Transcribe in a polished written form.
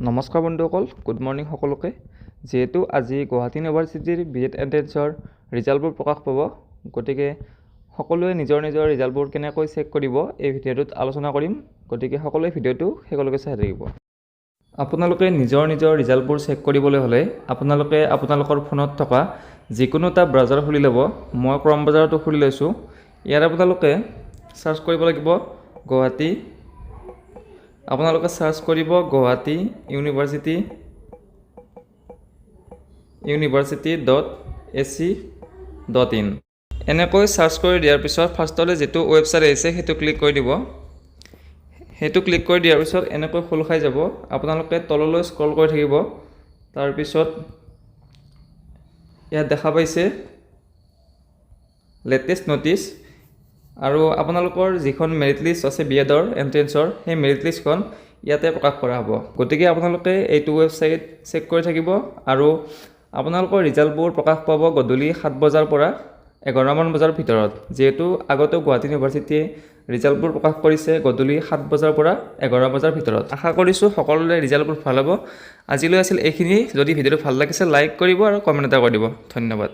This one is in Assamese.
নমস্কাৰ বন্ধুসকল, গুড মৰ্ণিং সকলোকে। যেহেতু আজি গুৱাহাটী ইউনিভাৰ্চিটিৰ বিএড এণ্ট্ৰেন্সৰ ৰিজাল্টবোৰ প্ৰকাশ পাব, গতিকে সকলোৱে নিজৰ ৰিজাল্টবোৰ কেনেকৈ চেক কৰিব এই ভিডিঅ'টোত আলোচনা কৰিম। গতিকে সকলোৱে ভিডিঅ'টো শেষলৈকে চাই থাকিব। আপোনালোকে নিজৰ ৰিজাল্টবোৰ চেক কৰিবলৈ হ'লে আপোনালোকে আপোনালোকৰ ফোনত থকা যিকোনো এটা ব্ৰাউজাৰ খুলি ল'ব। মই ক্ৰম ব্ৰাউজাৰটো খুলি লৈছোঁ। ইয়াত আপোনালোকে চাৰ্চ কৰিব লাগিব গুৱাহাটী। আপোনালোকে চাৰ্চ কৰিব গুৱাহাটী university.ac.in। এনেকৈ চাৰ্চ কৰি দিয়াৰ পিছত ফাৰ্ষ্টলৈ যিটো ৱেবছাইট আহিছে সেইটো ক্লিক কৰি দিব। সেইটো ক্লিক কৰি দিয়াৰ পিছত এনেকৈ খোল খাই যাব। আপোনালোকে তললৈ স্ক্ৰল কৰি থাকিব। তাৰপিছত ইয়াত দেখা পাইছে লেটেষ্ট ন'টিছ, আৰু আপোনালোকৰ যিখন মেৰিট লিষ্ট আছে বিএডৰ এণ্ট্ৰেন্সৰ, সেই মেৰিট লিষ্টখন ইয়াতে প্ৰকাশ কৰা হ'ব। গতিকে আপোনালোকে এইটো ৱেবছাইট চেক কৰি থাকিব, আৰু আপোনালোকৰ ৰিজাল্টবোৰ প্ৰকাশ পাব গধূলি 7 বজাৰ পৰা 11মান বজাৰ ভিতৰত। যিহেতু আগতেও গুৱাহাটী ইউনিভাৰ্চিটিয়ে ৰিজাল্টবোৰ প্ৰকাশ কৰিছে গধূলি 7 বজাৰ পৰা 11 বজাৰ ভিতৰত। আশা কৰিছোঁ সকলোৰে ৰিজাল্টবোৰ ভাল হ'ব। আজিলৈ আছিল এইখিনি। যদি ভিডিঅ'টো ভাল লাগিছে লাইক কৰিব আৰু কমেণ্ট এটা কৰি দিব। ধন্যবাদ।